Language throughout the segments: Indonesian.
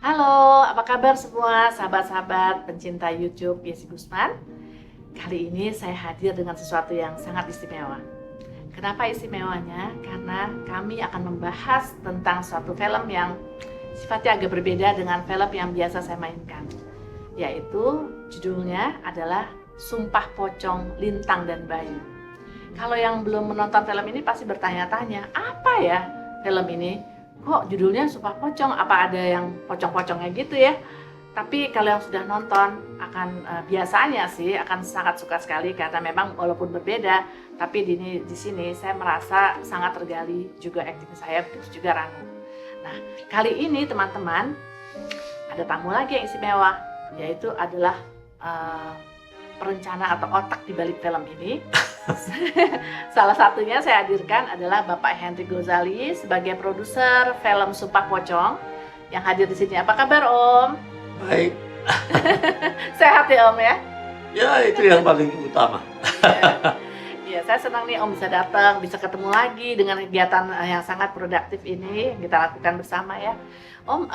Halo, apa kabar semua sahabat-sahabat pencinta YouTube Yesi Gusman? Kali ini saya hadir dengan sesuatu yang sangat istimewa. Kenapa istimewanya? Karena kami akan membahas tentang suatu film yang sifatnya agak berbeda dengan film yang biasa saya mainkan. Yaitu judulnya adalah Sumpah Pocong Lintang dan Bayu. Kalau yang belum menonton film ini pasti bertanya-tanya, apa ya film ini? Kok judulnya Sumpah Pocong? Apa ada yang pocong-pocongnya gitu ya? Tapi kalau yang sudah nonton akan biasanya sih akan sangat suka sekali karena memang walaupun berbeda, tapi di sini saya merasa sangat tergali juga akting saya, begitu juga Ranu. Nah, kali ini teman-teman ada tamu lagi yang istimewa, yaitu adalah eh, perencana atau otak di balik film ini. Salah satunya saya hadirkan adalah Bapak Henry Gozali sebagai produser film Sumpah Pocong yang hadir di sini. Apa kabar Om? Baik, Sehat ya Om ya? ya itu yang paling utama. Iya, saya senang nih Om bisa datang, bisa ketemu lagi dengan kegiatan yang sangat produktif ini yang kita lakukan bersama ya. Om,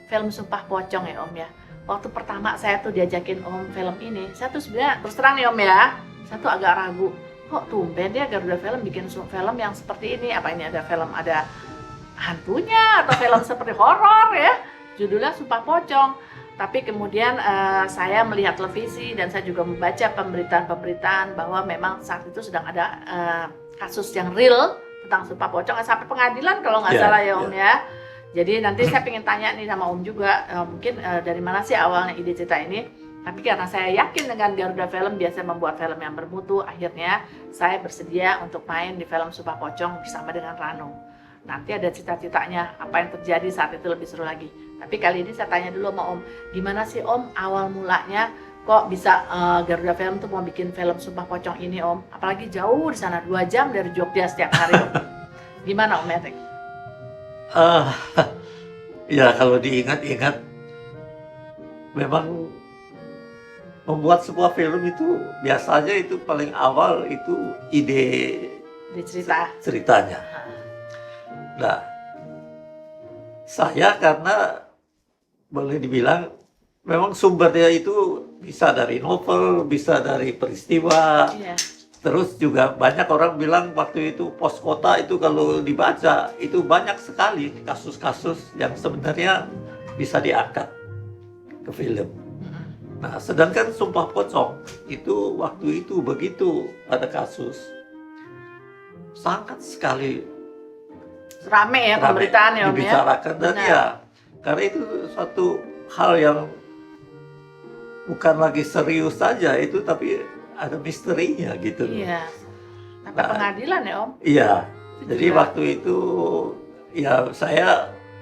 film Sumpah Pocong ya Om ya. Waktu pertama saya tuh diajakin Om film ini, saya tuh sebenarnya terus terang nih Om ya, saya tuh agak ragu. Kok tumben dia Garuda Film bikin film yang seperti ini? Apa ini ada film ada hantunya atau film seperti horor ya? Judulnya Sumpah Pocong. Tapi kemudian saya melihat televisi dan saya juga membaca pemberitaan-pemberitaan bahwa memang saat itu sedang ada kasus yang real tentang Sumpah Pocong sampai pengadilan kalau nggak salah ya Om ya. Jadi nanti saya pengen tanya nih sama Om juga, mungkin dari mana sih awalnya ide cerita ini? Tapi karena saya yakin dengan Garuda Film biasa membuat film yang bermutu, akhirnya saya bersedia untuk main di film Sumpah Pocong bersama dengan Rano. Nanti ada cita-citanya, apa yang terjadi saat itu lebih seru lagi. Tapi kali ini saya tanya dulu sama Om, gimana sih Om awal mulanya kok bisa Garuda Film tuh mau bikin film Sumpah Pocong ini Om? Apalagi jauh di sana, 2 jam dari Jogja setiap hari Om. Gimana Om Etek? Ah, ya kalau diingat-ingat, memang membuat sebuah film itu biasanya itu paling awal itu ide Di cerita. ceritanya. Nah, saya karena boleh dibilang memang sumbernya itu bisa dari novel, bisa dari peristiwa. Iya. Terus juga banyak orang bilang waktu itu Pos Kota itu kalau dibaca itu banyak sekali kasus-kasus yang sebenarnya bisa diangkat ke film. Nah, sedangkan Sumpah Pocong itu waktu itu begitu ada kasus sangat sekali Rame ya pemberitaan ya Om ya. dibicarakan dan Benar. ya karena itu suatu hal yang bukan lagi serius saja itu tapi ada misterinya gitu. Iya. Sampai Nah, pengadilan ya Om. Iya, Itu jadi juga. waktu itu ya saya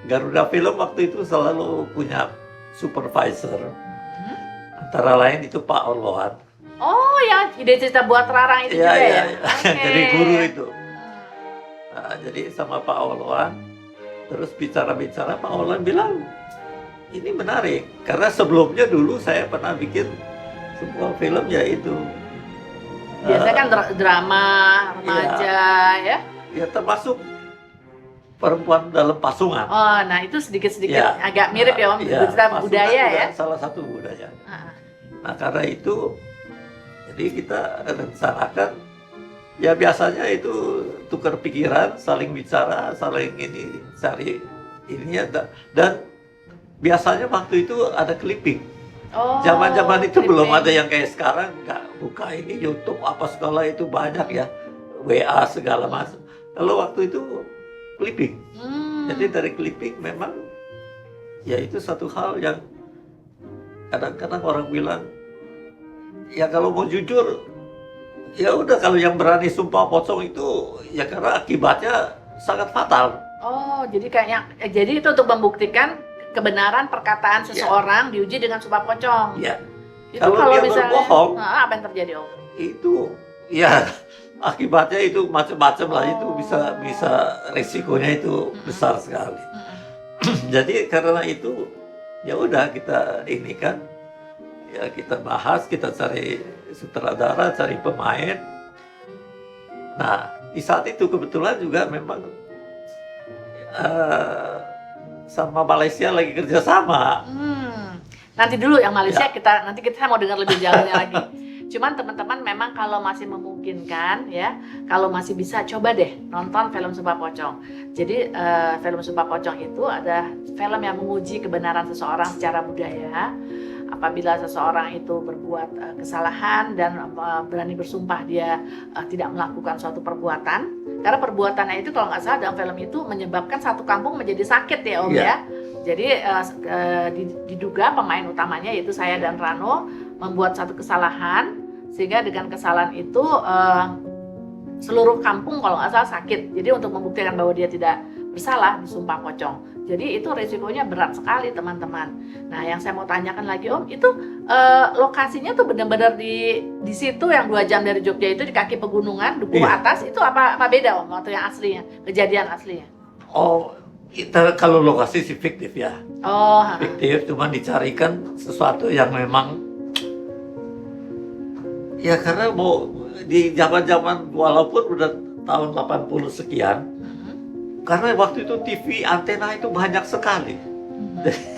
Garuda Film waktu itu selalu punya supervisor. Antara lain itu Pak Orloan. Oh, yang ide cerita buat Rarang itu Iya, juga iya, ya? iya. Oke. Jadi guru itu. Nah, jadi sama Pak Orloan, terus bicara-bicara Pak Orloan bilang, ini menarik. Karena sebelumnya dulu saya pernah bikin sebuah film yaitu Biasanya kan drama, remaja ya. ya termasuk perempuan dalam pasungan. Oh, nah itu sedikit-sedikit Ya. agak mirip ya Om, Iya, cerita pasungan budaya juga ya. salah satu budaya. Ah, Nah, karena itu jadi kita rencanakan ya biasanya itu tukar pikiran, saling bicara, saling ini cari ininya dan biasanya waktu itu ada clipping. Oh, Zaman-zaman itu belum clipping. ada yang kayak sekarang nggak buka ini YouTube apa segala itu banyak ya, WA segala macam. Kalau waktu itu clipping. Jadi dari clipping memang ya itu satu hal yang kadang-kadang orang bilang ya kalau mau jujur ya udah kalau yang berani sumpah pocong itu ya karena akibatnya sangat fatal. Oh, jadi kayaknya jadi itu untuk membuktikan kebenaran perkataan Iya. seseorang diuji dengan sumpah pocong. Ya Itu kalau dia misalnya, berbohong apa yang terjadi Om? itu ya akibatnya itu macam-macam lah itu Oh. bisa risikonya itu besar sekali. Mm-mm. Jadi karena itu ya udah kita ini kan ya kita bahas, kita cari sutradara, cari pemain. Nah, di saat itu kebetulan juga memang sama Malaysia lagi kerjasama. Nanti dulu yang Malaysia nanti kita mau dengar lebih jauhnya lagi. Cuman teman-teman memang kalau masih memungkinkan ya, kalau masih bisa coba deh nonton film Sumpah Pocong. Jadi film Sumpah Pocong itu ada film yang menguji kebenaran seseorang secara budaya. Apabila seseorang itu berbuat kesalahan dan berani bersumpah dia tidak melakukan suatu perbuatan, karena perbuatannya itu kalau nggak salah dalam film itu menyebabkan satu kampung menjadi sakit ya Om ya. Jadi diduga pemain utamanya yaitu saya dan Rano membuat satu kesalahan, sehingga dengan kesalahan itu seluruh kampung kalau nggak salah sakit. Jadi untuk membuktikan bahwa dia tidak bersalah disumpah pocong. Jadi itu resikonya berat sekali teman-teman. Nah yang saya mau tanyakan lagi Om, itu lokasinya tuh benar-benar di situ yang 2 jam dari Jogja itu di kaki pegunungan, Dukuh atas, itu apa beda Om waktu yang aslinya, kejadian aslinya? Oh, kita kalau lokasi sih fiktif ya. Oh, fiktif, cuma dicarikan sesuatu yang memang ya karena mau di zaman-zaman walaupun udah tahun 80 sekian, karena waktu itu TV antena itu banyak sekali.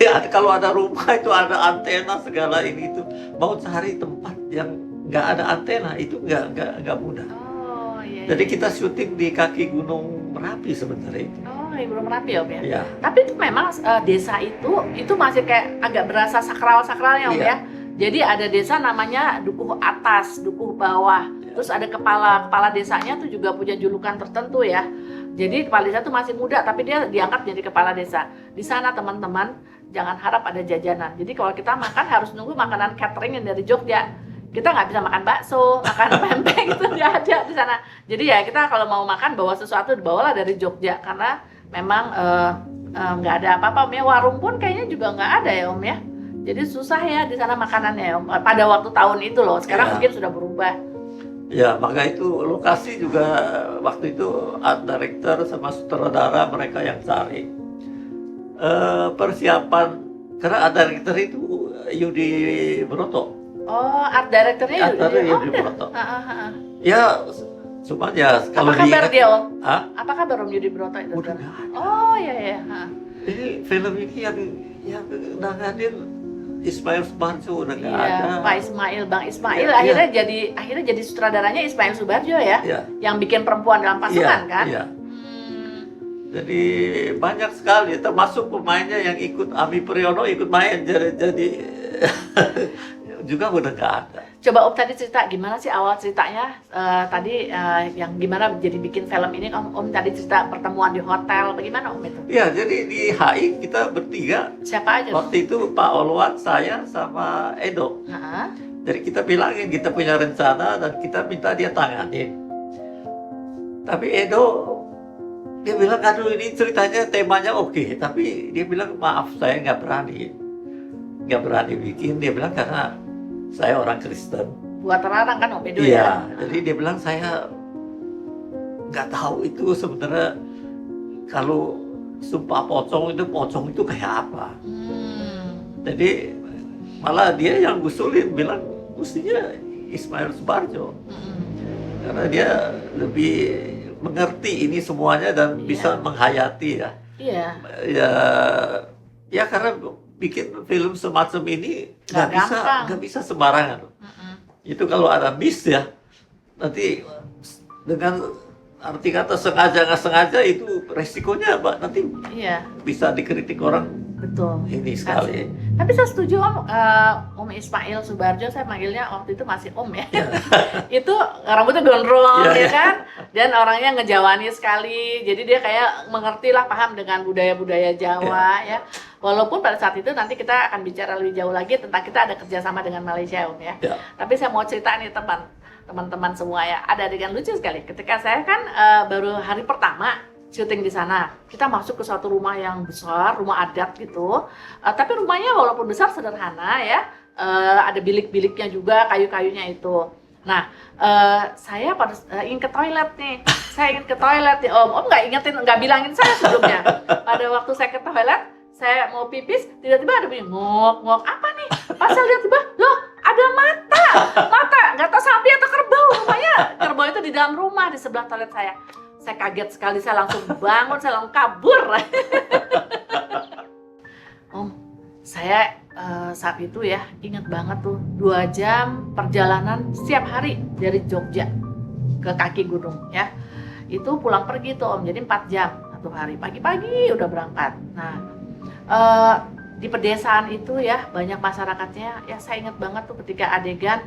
Jadi kalau ada rumah itu ada antena segala ini itu, mau cari tempat yang nggak ada antena itu nggak mudah. Oh, iya. Jadi kita syuting di kaki Gunung Merapi sebenarnya itu. Oh, Gunung Merapi Om ya. Iya. Tapi itu memang desa itu masih kayak agak berasa sakral-sakralnya Om ya. Jadi ada desa namanya Dukuh Atas, Dukuh Bawah. Terus ada kepala desanya tuh juga punya julukan tertentu ya. Jadi kepala desa tuh masih muda tapi dia diangkat jadi kepala desa. Di sana teman-teman jangan harap ada jajanan. Jadi kalau kita makan harus nunggu makanan catering yang dari Jogja. Kita nggak bisa makan bakso, makan pempek gitu nggak ada di sana. Jadi ya kita kalau mau makan bawa sesuatu dibawalah dari Jogja karena memang nggak ada apa-apa Om ya. Warung pun kayaknya juga nggak ada ya Om ya. Jadi susah ya di sana makanannya Om. Pada waktu tahun itu loh. Sekarang mungkin sudah berubah. Ya, maka itu lokasi juga waktu itu art director sama sutradara mereka yang cari. Persiapan karena art director itu Yudi Broto. Oh, art directornya Yudi Broto. Ya, cuma ya kalau apa kabar dia Om? Hah? Apa kabar Om Yudi Broto itu? Udah nggak ada. Oh iya ya. Ini film ini yang nanganin Ismail Subarjo udah nggak ada. Pak Ismail, Bang Ismail akhirnya jadi sutradaranya Ismail Subarjo ya, yang bikin Perempuan Dalam Pasukan kan? Iya. Jadi banyak sekali, termasuk pemainnya yang ikut Ami Priyono ikut main jadi juga udah nggak ada. Coba Om tadi cerita gimana sih awal ceritanya yang gimana jadi bikin film ini Om tadi cerita pertemuan di hotel bagaimana Om itu? Iya jadi di HI kita bertiga. Siapa aja? Waktu itu Pak Olwat, saya sama Edo. Jadi kita bilangin kita punya rencana dan kita minta dia tanganin. Tapi Edo dia bilang aduh ini ceritanya temanya oke, tapi dia bilang maaf saya nggak berani bikin. Dia bilang karena saya orang Kristen. Buat terlarang kan Om Edo ya? Iya, jadi dia bilang saya nggak tahu itu sebenarnya kalau sumpah pocong itu kayak apa. Jadi malah dia yang gusulin bilang mestinya Ismail Subarjo. Karena dia lebih mengerti ini semuanya dan bisa menghayati ya. Iya. Ya karena bikin film semacam ini nggak bisa sembarangan. Itu kalau ada miss ya nanti dengan arti kata sengaja nggak sengaja itu resikonya nanti bisa dikritik orang. Betul. Ini sekali. Tapi saya setuju Om Ismail Subarjo, saya manggilnya waktu itu masih Om ya. Itu rambutnya gondrong ya kan, dan orangnya ngejawani sekali. Jadi dia kayak mengerti lah, paham dengan budaya-budaya Jawa ya. Walaupun pada saat itu nanti kita akan bicara lebih jauh lagi tentang kita ada kerjasama dengan Malaysia Om ya. Tapi saya mau cerita nih teman-teman semua ya. Ada adegan lucu sekali. Ketika saya kan baru hari pertama syuting di sana, kita masuk ke suatu rumah yang besar, rumah adat gitu. Tapi rumahnya walaupun besar sederhana ya, ada bilik-biliknya juga, kayu-kayunya itu. Nah, saya ingin ke toilet nih. Saya ingin ke toilet ya Om nggak bilangin saya sebelumnya. Pada waktu saya ke toilet, saya mau pipis, tiba-tiba ada bunyi ngok apa nih? Pas saya lihat tiba, loh ada mata, nggak tahu sapi atau kerbau. Rupanya kerbau itu di dalam rumah di sebelah toilet saya. Saya kaget sekali, saya langsung bangun, saya langsung kabur. saya saat itu ya ingat banget tuh 2 jam perjalanan setiap hari dari Jogja ke kaki gunung ya. Itu pulang pergi tuh Om, jadi 4 jam satu hari, pagi-pagi udah berangkat. Nah di pedesaan itu ya banyak masyarakatnya ya. Saya ingat banget tuh ketika adegan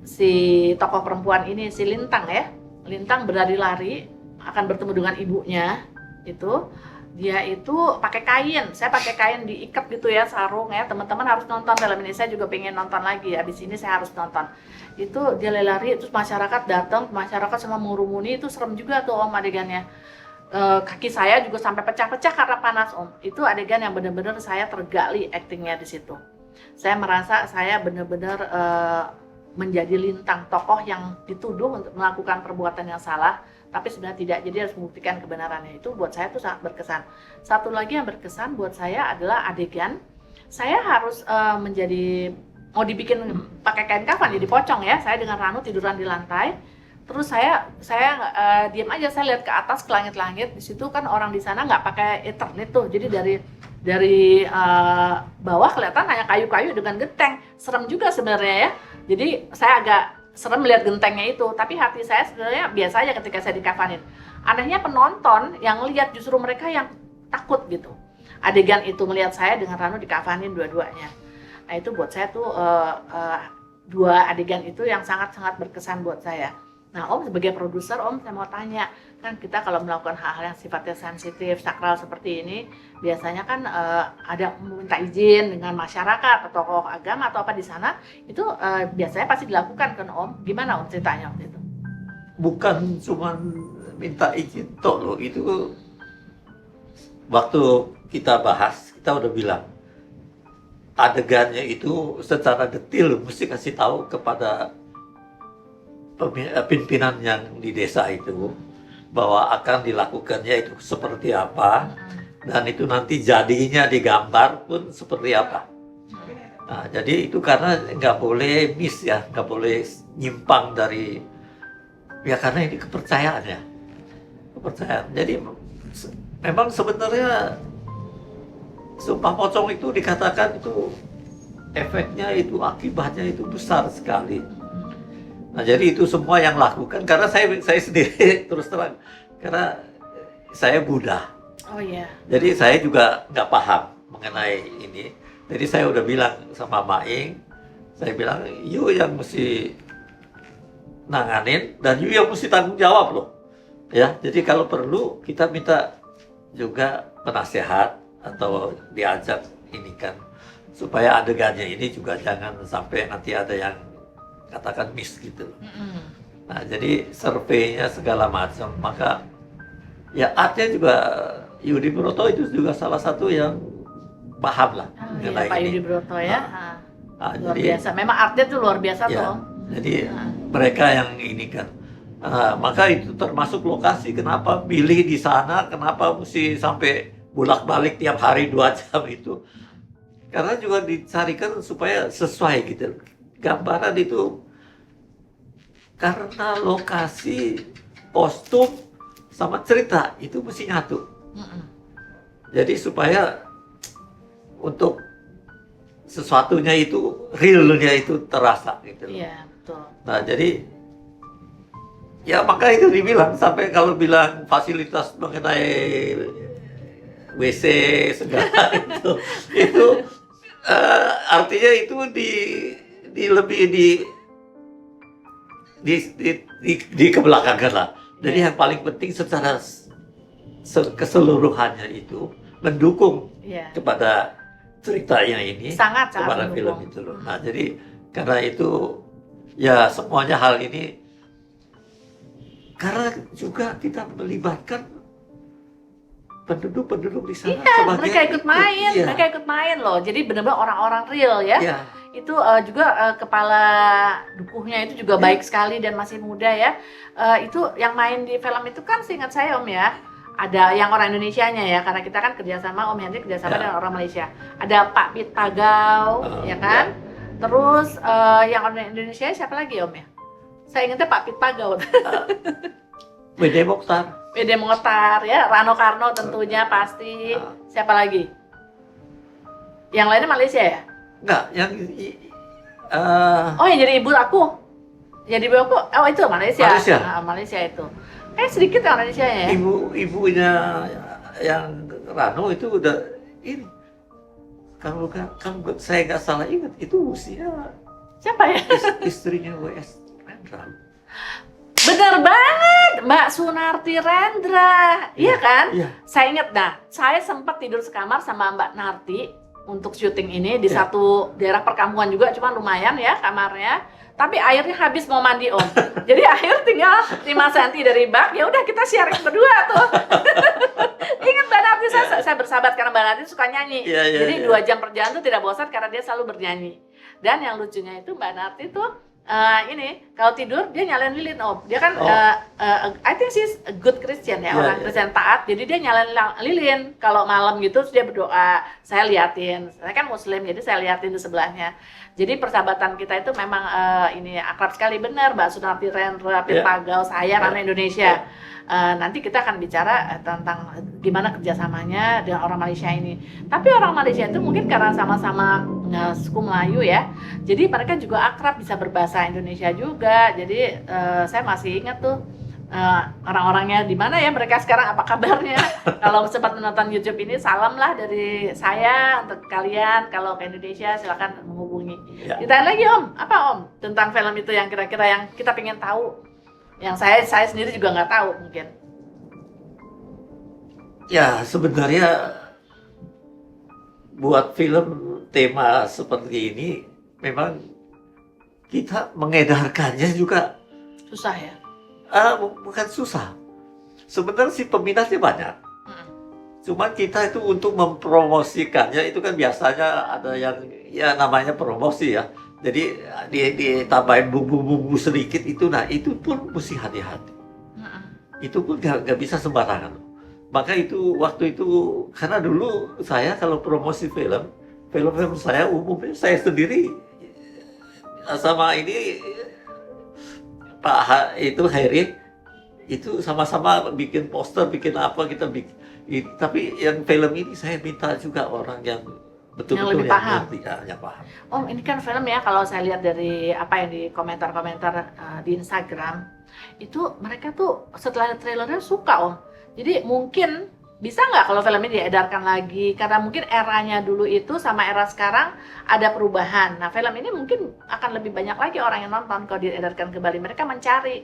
si tokoh perempuan ini, si Lintang ya, Lintang berlari-lari akan bertemu dengan ibunya. Itu dia itu pakai kain, saya pakai kain diikat gitu ya, sarung ya. Teman-teman harus nonton film ini, saya juga pengen nonton lagi. Habis ini saya harus nonton. Itu dia lari, terus masyarakat datang, masyarakat semua mengurumuni. Itu serem juga tuh Om adegannya. Kaki saya juga sampai pecah-pecah karena panas Om. Itu adegan yang benar-benar saya tergali aktingnya di situ. Saya merasa saya benar-benar menjadi Lintang, tokoh yang dituduh untuk melakukan perbuatan yang salah, tapi sebenarnya tidak, jadi harus membuktikan kebenarannya. Itu buat saya tuh sangat berkesan. Satu lagi yang berkesan buat saya adalah adegan saya harus mau dibikin pakai kain kafan, jadi pocong ya. Saya dengan Ranu tiduran di lantai, terus saya diam aja, saya lihat ke atas ke langit-langit. Di situ kan orang di sana nggak pakai Ethernet tuh, jadi dari bawah kelihatan hanya kayu-kayu dengan genteng. Serem juga sebenarnya ya. Jadi saya agak serem melihat gentengnya itu, tapi hati saya sebenarnya biasa aja ketika saya dikafanin. Anehnya penonton yang lihat justru mereka yang takut gitu. Adegan itu melihat saya dengan Ranu dikafanin dua-duanya. Nah itu buat saya tuh 2 adegan itu yang sangat-sangat berkesan buat saya. Nah Om sebagai produser, Om saya mau tanya, kan kita kalau melakukan hal-hal yang sifatnya sensitif, sakral seperti ini, biasanya kan ada meminta izin dengan masyarakat atau tokoh agama atau apa di sana, itu biasanya pasti dilakukan kan Om? Gimana Om ceritanya waktu itu? Bukan cuma minta izin toh loh, itu waktu kita bahas kita udah bilang adegannya itu secara detail mesti kasih tahu kepada pimpinan yang di desa itu bahwa akan dilakukannya itu seperti apa, dan itu nanti jadinya digambar pun seperti apa. Nah, jadi itu karena nggak boleh miss ya, nggak boleh nyimpang dari ya, karena ini kepercayaan ya, kepercayaan. Jadi memang sebenarnya Sumpah Pocong itu dikatakan itu efeknya itu akibatnya itu besar sekali. Nah jadi itu semua yang lakukan karena saya sendiri terus terang karena saya Buddha. Oh iya. Jadi saya juga nggak paham mengenai ini. Jadi saya udah bilang sama Maing, saya bilang you yang mesti nanganin dan you yang mesti tanggung jawab loh. Ya jadi kalau perlu kita minta juga penasehat atau diajak ini kan supaya adegannya ini juga jangan sampai nanti ada yang katakan miss gitu. Nah jadi surveinya segala macam, maka ya artnya juga Yudi Broto itu juga salah satu yang paham lah mengenai Pak Yudi Broto ya. Luar jadi, biasa, memang artnya tuh luar biasa ya, tuh. Jadi mereka yang ini kan, maka itu termasuk lokasi kenapa pilih di sana, kenapa mesti sampai bolak-balik tiap hari 2 jam itu, karena juga dicarikan supaya sesuai gitu. Gambaran itu karena lokasi, kostum, sama cerita itu mesti nyatu. Jadi supaya untuk sesuatunya itu, realnya itu terasa gitu. Iya, betul. Nah jadi, ya maka itu dibilang, sampai kalau bilang fasilitas mengenai WC segala itu artinya itu lebih di kebelakangan lah. Jadi yang paling penting secara keseluruhannya itu mendukung kepada ceritanya ini, sangat kepada mendukung film itu loh. Nah jadi karena itu ya semuanya hal ini karena juga kita melibatkan penduduk di sana. Iya, mereka ikut main, mereka ikut main loh. Jadi benar-benar orang-orang real ya. Itu juga kepala dukuhnya itu juga baik sekali dan masih muda ya. Itu yang main di film itu kan seingat saya Om ya, ada yang orang Indonesianya ya, karena kita kan kerjasama, Om Henry kerjasama dengan orang Malaysia. Ada Pak Pit Tagau, ya kan? Terus yang orang Indonesia siapa lagi Om ya? Saya ingatnya Pak Pit Tagau. Wede Mokhtar. Wede Mokhtar ya, Rano Karno tentunya pasti. Siapa lagi? Yang lainnya Malaysia ya? Enggak, yang Oh, yang jadi ibu aku. Jadi ibu aku, oh itu Malaysia. Malaysia. Malaysia itu. Sedikit ya Malaysia ya. Ibunya yang Rano itu udah ini. Kalau saya nggak salah ingat itu usia Siapa ya? istrinya W.S. Rendra. Bener banget, Mbak Sunarti Rendra, iya kan? Iya. Saya ingat, saya sempat tidur sekamar sama Mbak Narti untuk syuting ini di satu daerah perkampungan juga, cuma lumayan ya kamarnya. Tapi airnya habis mau mandi Om, jadi air tinggal 5 cm dari bak. Ya udah kita sharing berdua tuh. Ingat Mbak Narti, saya bersahabat karena Mbak Narti suka nyanyi. Jadi 2 jam perjalanan tuh tidak bosan karena dia selalu bernyanyi. Dan yang lucunya itu Mbak Narti tuh ini kalau tidur dia nyalain lilin Om. Dia kan I think she's a good Christian ya, orang Kristen taat. Jadi dia nyalain lilin kalau malam gitu, terus dia berdoa. Saya liatin. Saya kan Muslim, jadi saya liatin di sebelahnya. Jadi persahabatan kita itu memang ini akrab sekali, benar Mbak Sunarti Rendra, Pintagau, saya Rano Indonesia. Nanti kita akan bicara tentang gimana kerjasamanya dengan orang Malaysia ini. Tapi orang Malaysia itu mungkin karena sama-sama suku Melayu ya, jadi mereka juga akrab, bisa berbahasa Indonesia juga. Jadi saya masih ingat tuh orang-orangnya di mana ya mereka sekarang, apa kabarnya. Kalau sempat menonton YouTube ini, salam lah dari saya untuk kalian. Kalau ke Indonesia silakan menghubungi. Ditanya lagi Om, apa Om tentang film itu yang kira-kira yang kita pengen tahu, yang saya sendiri juga nggak tahu mungkin. Ya sebenarnya buat film tema seperti ini memang kita mengedarkannya juga susah ya. Bukan susah, sebenarnya sih peminatnya banyak. Cuman kita itu untuk mempromosikannya itu kan biasanya ada yang ya namanya promosi ya. Jadi ditambahin bumbu-bumbu sedikit itu, nah itu pun mesti hati-hati. Itu pun nggak bisa sembarangan. Maka itu waktu itu, karena dulu saya kalau promosi film saya umumnya saya sendiri sama ini Pak Heri itu sama-sama bikin poster, bikin apa kita bikin. Tapi yang film ini saya minta juga orang yang betul-betul yang paham. Yang paham. Om, ini kan film ya, kalau saya lihat dari apa yang di komentar-komentar di Instagram, itu mereka tuh setelah trailernya suka Om. Jadi mungkin bisa nggak kalau film ini diedarkan lagi, karena mungkin eranya dulu itu sama era sekarang ada perubahan. Nah film ini mungkin akan lebih banyak lagi orang yang nonton kalau diedarkan kembali. Mereka mencari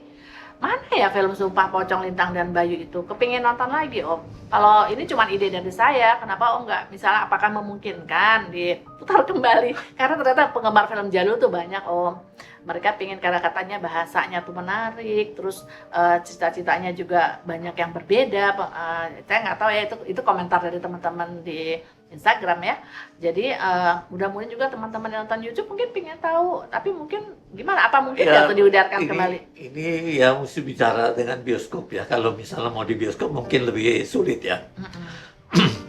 mana ya film Sumpah Pocong, Lintang dan Bayu itu, kepingin nonton lagi Om. Kalau ini cuma ide dari saya, kenapa Om nggak, misalnya apakah memungkinkan diputar kembali, karena ternyata penggemar film jadul tuh banyak Om. Mereka pingin, karena katanya bahasanya tuh menarik, terus cita-citanya juga banyak yang berbeda. Saya nggak tahu ya, itu komentar dari teman-teman di Instagram ya. Jadi mudah-mudahan juga teman-teman yang nonton YouTube mungkin pingin tahu, tapi mungkin gimana, apa mungkin ya, atau diudarkan kembali? Ini ya mesti bicara dengan bioskop ya. Kalau misalnya mau di bioskop mungkin lebih sulit ya.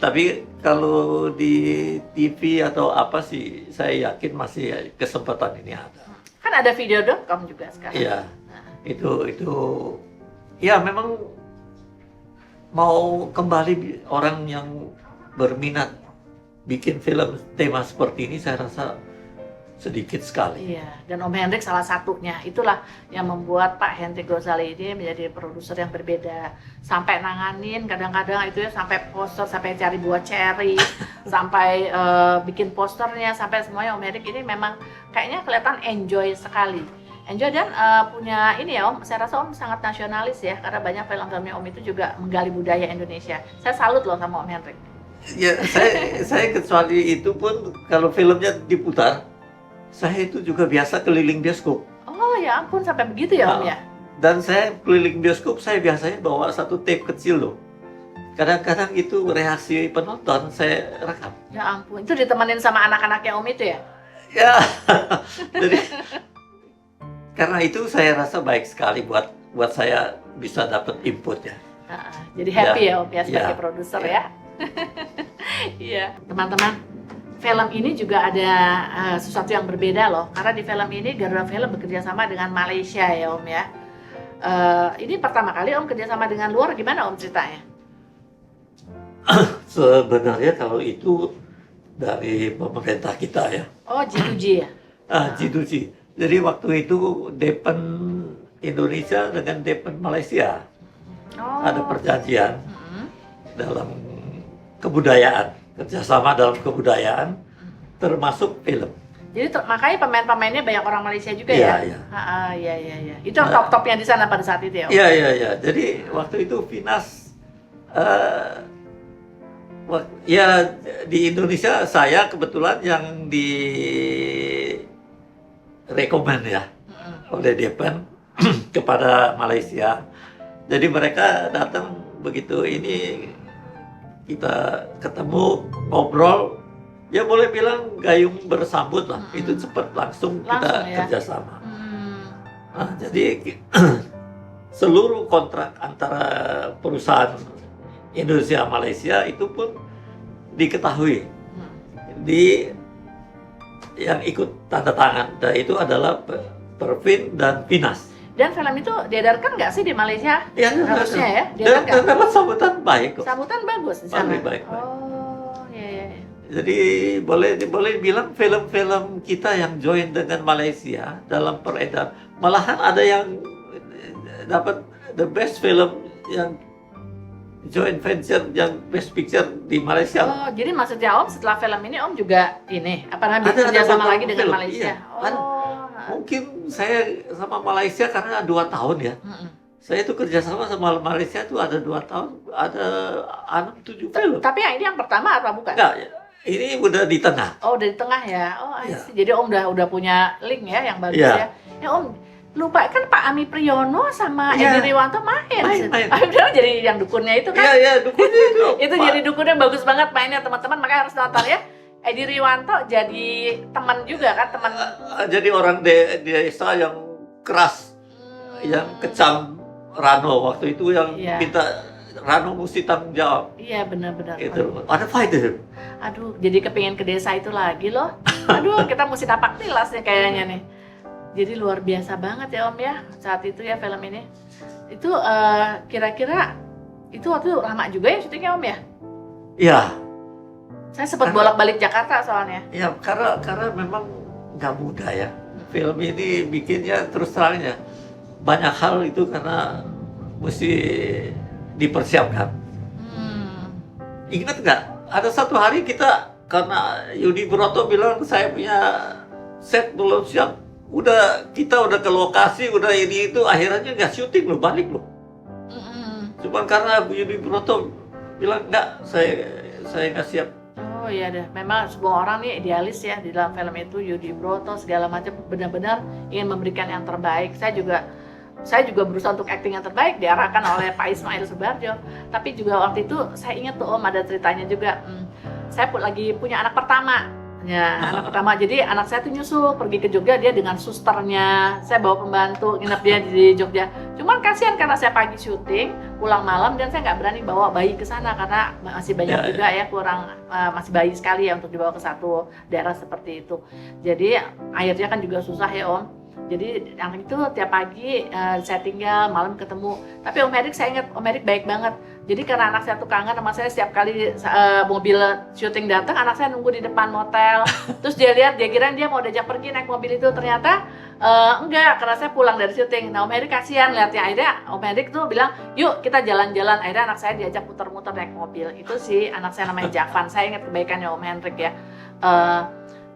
Tapi kalau di TV atau apa sih, saya yakin masih kesempatan ini ada. Kan ada video.com juga sekarang. Iya, itu ya memang mau kembali orang yang berminat bikin film tema seperti ini, saya rasa sedikit sekali. Iya, dan Om Hendrik salah satunya. Itulah yang membuat Pak Hendrik Gozali ini menjadi produser yang berbeda. Sampai nanganin kadang-kadang itu ya, sampai poster, sampai cari buah ceri, sampai bikin posternya, sampai semuanya. Om Hendrik ini memang kayaknya kelihatan enjoy sekali. Enjoy dan punya ini ya Om, saya rasa Om sangat nasionalis ya, karena banyak film-filmnya Om itu juga menggali budaya Indonesia. Saya salut loh sama Om Hendrik. Ya, saya kecuali itu pun kalau filmnya diputar, saya itu juga biasa keliling bioskop. Oh ya ampun, sampai begitu ya Om ya? Dan saya keliling bioskop, saya biasanya bawa satu tape kecil loh. Kadang-kadang itu reaksi penonton saya rekam. Ya ampun, itu ditemenin sama anak-anaknya Om itu ya? Ya, jadi karena itu saya rasa baik sekali buat saya bisa dapat input ya. Jadi happy ya Om ya sebagai produser ya. Iya, teman-teman, film ini juga ada sesuatu yang berbeda loh, karena di film ini Garuda Film bekerja sama dengan Malaysia ya Om ya. Ini pertama kali Om kerjasama dengan luar, gimana Om ceritanya? Sebenarnya kalau itu dari pemerintah kita ya. Oh, G2G ya? G2G. Jadi waktu itu Depen Indonesia dengan Depen Malaysia ada perjanjian dalam kebudayaan, kerjasama dalam kebudayaan, termasuk film. Jadi makanya pemain-pemainnya banyak orang Malaysia juga Iya, ya? iya. Iya. Itu yang top-topnya di sana pada saat itu ya? Om? Iya. Jadi waktu itu Finas, ya di Indonesia saya kebetulan yang di rekomen ya oleh Depen kepada Malaysia. Jadi mereka datang begitu ini kita ketemu ngobrol. Ya boleh bilang gayung bersambut lah, itu cepat langsung kita ya? kerjasama. Nah, jadi seluruh kontrak antara perusahaan Indonesia Malaysia itu pun diketahui di yang ikut tanda tangan, dan itu adalah Pervin dan Finas. Dan film itu diedarkan nggak sih di Malaysia? Ya, harusnya ya, dan dapat sambutan baik kok. Sambutan bagus di sana. Baik. Oh, iya. Jadi boleh bilang film-film kita yang join dengan Malaysia dalam peredar, malahan ada yang dapat the best film yang joint venture yang best picture di Malaysia. Oh, jadi maksudnya Om setelah film ini Om juga ini apa namanya kerjasama lagi dengan film, Malaysia? Iya. Mungkin saya sama Malaysia karena 2 tahun ya. Saya itu kerjasama sama Malaysia itu ada 2 tahun, ada 6-7 film. Tapi yang ini yang pertama apa bukan? Enggak, ini udah di tengah. Oh, udah di tengah ya. Oh, Ya. jadi Om udah punya link ya yang bagus ya. Ya Om, lupa kan Pak Ami Priyono sama Edi Riwanto main. Udah jadi yang dukunnya itu kan? Iya, dukunnya itu. Itu jadi dukunnya bagus banget mainnya teman-teman, makanya harus nonton ya. Edi Riwanto jadi teman juga kan, teman. Jadi orang desa yang keras, yang kecam Rano waktu itu yang minta Rano mesti tanggung jawab. Iya benar-benar. Itu ada fighter. Aduh, jadi kepingin ke desa itu lagi loh. Aduh, kita mesti tapak tilas nih kayaknya nih. Jadi luar biasa banget ya Om ya saat itu ya film ini. Itu kira-kira itu waktu lama juga ya syutingnya Om ya? Iya. Saya sempat bolak-balik Jakarta soalnya. Iya, karena memang nggak mudah ya. Film ini bikinnya terus terangnya banyak hal itu karena mesti dipersiapkan. Ingat nggak? Ada satu hari kita karena Yudi Broto bilang saya punya set belum siap. Kita udah ke lokasi, udah ini itu akhirnya nggak syuting loh, balik loh. Cuman karena Yudi Broto bilang nggak, saya nggak siap. Oh iya deh, memang semua orang nih idealis ya di dalam film itu. Yudi Broto segala macam benar-benar ingin memberikan yang terbaik. Saya juga berusaha untuk acting yang terbaik diarahkan oleh Pak Ismail Subarjo. Tapi juga waktu itu saya ingat tuh Om ada ceritanya juga. Saya lagi punya anak pertama. Ya, anak pertama. Jadi anak saya tuh nyusul pergi ke Jogja, dia dengan susternya. Saya bawa pembantu, nginep dia di Jogja. Cuman kasihan karena saya pagi syuting, pulang malam dan saya nggak berani bawa bayi ke sana karena masih banyak juga ya masih bayi sekali ya untuk dibawa ke satu daerah seperti itu. Jadi akhirnya kan juga susah ya Om. Jadi yang itu tiap pagi saya tinggal, malam ketemu. Tapi Om Erik, saya ingat Om Erik baik banget. Jadi karena anak saya tuh kangen sama saya, setiap kali mobil syuting datang, anak saya nunggu di depan motel. Terus dia lihat, dia kira dia mau diajak pergi naik mobil itu, ternyata enggak, karena saya pulang dari syuting. Nah Om Erik kasihan lihatnya, akhirnya Om Erik tuh bilang, yuk kita jalan-jalan. Akhirnya anak saya diajak putar-mutar naik mobil. Itu sih anak saya namanya Javan. Saya ingat kebaikannya Om Hendrik ya.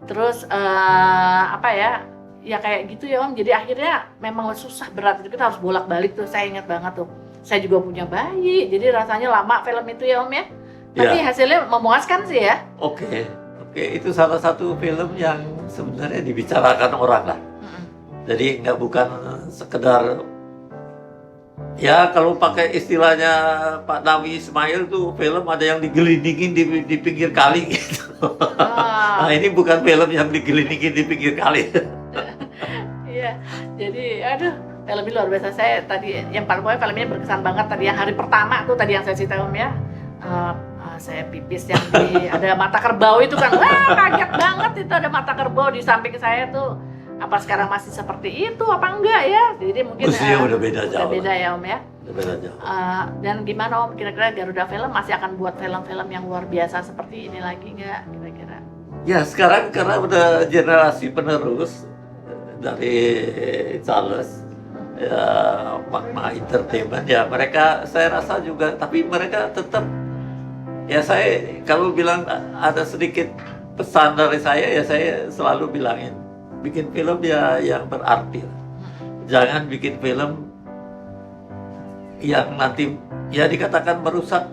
Terus apa ya? Ya kayak gitu ya Om. Jadi akhirnya memang susah berat itu, kita harus bolak-balik tuh. Saya ingat banget tuh. Saya juga punya bayi, jadi rasanya lama film itu ya Om ya. Tapi hasilnya memuaskan sih ya. Oke, itu salah satu film yang sebenarnya dibicarakan orang lah. Jadi bukan sekedar ya kalau pakai istilahnya Pak Nawi Ismail tuh film ada yang digelindingin di pinggir kali gitu. Nah ini bukan film yang digelindingin di pinggir kali. Iya, jadi aduh. Film ini luar biasa. Saya tadi yang paling pokoknya film ini berkesan banget tadi yang hari pertama tuh tadi yang saya cerita Om ya. Saya pipis yang ada mata kerbau itu kan. Wah, kaget banget itu ada mata kerbau di samping saya tuh. Apa sekarang masih seperti itu apa enggak ya? Jadi mungkin udah beda jauh. Udah beda ya Om ya. Udah beda jauh. Dan gimana Om, kira-kira Garuda Film masih akan buat film-film yang luar biasa seperti ini lagi enggak kira-kira? Ya sekarang karena udah generasi penerus dari Charles, ya, Magma Entertainment, ya mereka saya rasa juga, tapi mereka tetap, ya saya kalau bilang ada sedikit pesan dari saya, ya saya selalu bilangin, bikin film ya yang berarti. Jangan bikin film yang nanti ya dikatakan merusak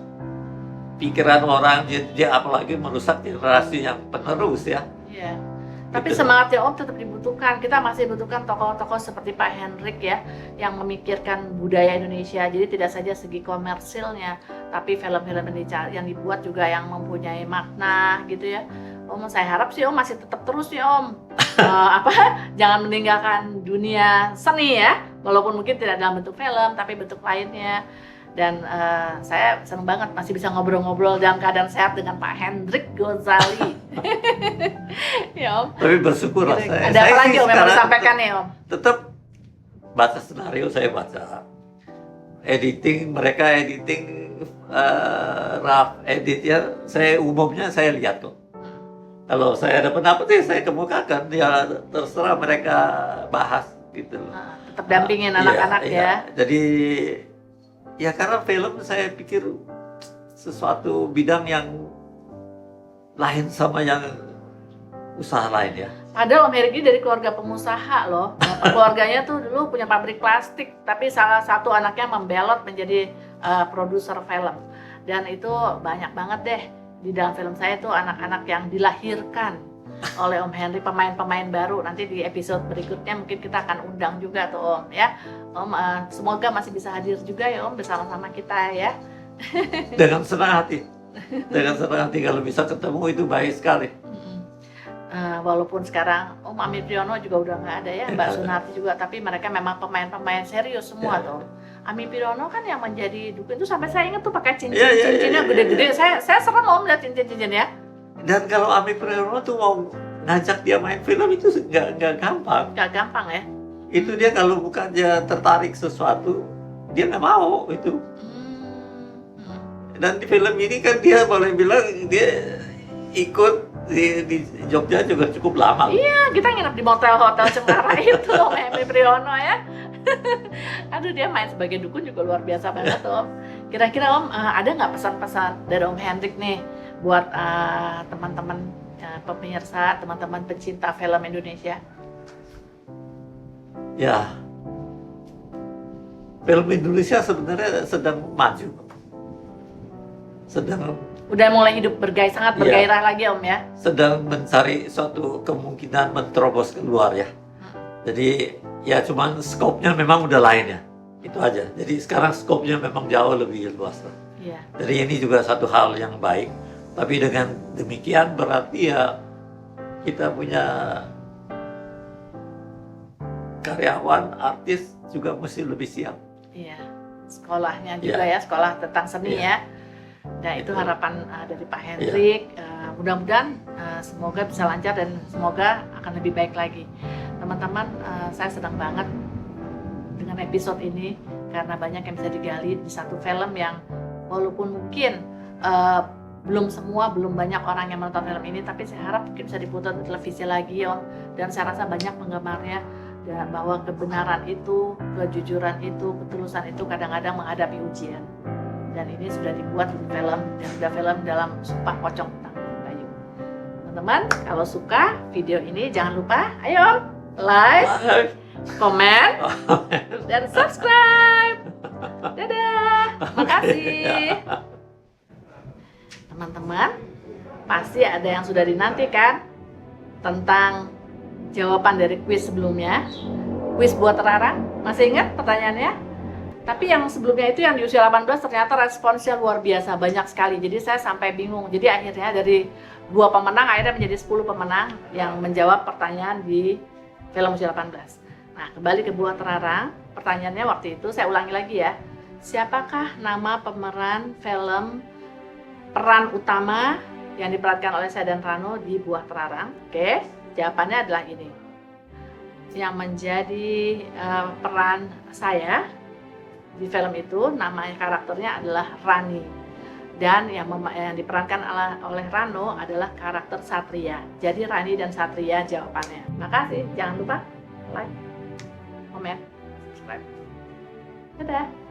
pikiran orang, dia apalagi merusak generasi yang penerus ya. Iya. Tapi Gitu. semangatnya Om tetap dibutuhkan. Kita masih butuhkan tokoh-tokoh seperti Pak Hendrik ya, yang memikirkan budaya Indonesia. Jadi tidak saja segi komersilnya, tapi film-film yang dibuat juga yang mempunyai makna gitu ya. Om, saya harap sih Om masih tetap terus nih Om. Jangan meninggalkan dunia seni ya, walaupun mungkin tidak dalam bentuk film, tapi bentuk lainnya. Dan saya senang banget masih bisa ngobrol-ngobrol dalam keadaan sehat dengan Pak Hendrik Ghazali. Ya Om. Tapi bersyukur lah Gitu. saya. Ada apa Saya lagi sih Om yang mau sekarang disampaikan nih Om? tetap baca skenario, saya baca editing, mereka editing rough edit ya, saya umumnya saya lihat kok. Kalau saya ada pendapat ya saya kemukakan, ya terserah mereka bahas gitu. Nah, tetap dampingin Iya, anak-anak iya. ya. Jadi ya karena film saya pikir sesuatu bidang yang lain sama yang usaha lain ya. Padahal Om Herik ini dari keluarga pengusaha loh. Keluarganya tuh dulu punya pabrik plastik, tapi salah satu anaknya membelot menjadi produser film. Dan itu banyak banget deh di dalam film saya tuh anak-anak yang dilahirkan oleh Om Henry, pemain-pemain baru. Nanti di episode berikutnya mungkin kita akan undang juga tuh Om ya. Om semoga masih bisa hadir juga ya Om bersama-sama kita ya. Dengan senang hati. Dengan senang hati kalau bisa ketemu itu baik sekali. Walaupun sekarang Om Amir Priyono juga udah nggak ada ya, Mbak Sunarti juga, tapi mereka memang pemain-pemain serius semua tuh. Amir Priyono kan yang menjadi dukun itu sampai saya ingat tuh pakai cincinnya gede-gede. Saya serem Om lihat cincin-cincin ya. Dan kalau Amir Priyono tuh mau ngajak dia main film itu nggak gampang. Nggak gampang ya. Itu dia kalau bukan dia tertarik sesuatu, dia nggak mau itu. Dan di film ini kan dia boleh bilang dia ikut di Jogja juga cukup lama. Iya, kita nginep di motel-hotel Cemara itu Om Amir Priyono ya. Aduh, dia main sebagai dukun juga luar biasa banget Om. Kira-kira Om ada nggak pesan-pesan dari Om Hendrik nih buat teman-teman pemirsa, teman-teman pencinta film Indonesia? Ya, film Indonesia sebenarnya sedang maju, Udah mulai hidup sangat bergairah lagi Om ya. sedang mencari suatu kemungkinan menerobos keluar ya. Jadi ya cuman skopnya memang udah lain ya, itu aja. Jadi sekarang skopnya memang jauh lebih luas. Iya. Jadi ini juga satu hal yang baik. Tapi dengan demikian berarti ya kita punya karyawan, artis juga mesti lebih siap. Iya. Sekolahnya juga ya, sekolah tentang seni ya. Dan itu Itu. harapan dari Pak Hendrik. Mudah-mudahan semoga bisa lancar dan semoga akan lebih baik lagi. Teman-teman, saya senang banget dengan episode ini karena banyak yang bisa digali di satu film yang walaupun mungkin belum banyak orang yang menonton film ini, tapi saya harap mungkin bisa diputar di televisi lagi Om. Dan saya rasa banyak penggemarnya, dan bahwa kebenaran itu, kejujuran itu, ketulusan itu kadang-kadang menghadapi ujian. Dan ini sudah dibuat di film, dan sudah film dalam Sumpah Pocong Tentang Bayu. Teman-teman, kalau suka video ini jangan lupa, ayo like, komen, dan subscribe. Dadah, makasih. Teman-teman, pasti ada yang sudah dinantikan tentang jawaban dari kuis sebelumnya. Kuis buat terlarang, masih ingat pertanyaannya? Tapi yang sebelumnya itu yang di usia 18 ternyata responsnya luar biasa, banyak sekali. Jadi saya sampai bingung. Jadi akhirnya dari 2 pemenang akhirnya menjadi 10 pemenang yang menjawab pertanyaan di film usia 18. Nah, kembali ke Buah Terlarang. Pertanyaannya waktu itu saya ulangi lagi ya. Siapakah nama pemeran film peran utama yang diperankan oleh saya dan Rano di Buah Terlarang? Oke, jawabannya adalah ini. Yang menjadi peran saya di film itu, namanya karakternya adalah Rani. Dan yang diperankan oleh Rano adalah karakter Satria. Jadi Rani dan Satria jawabannya. Makasih, jangan lupa like, comment, subscribe. Dadah.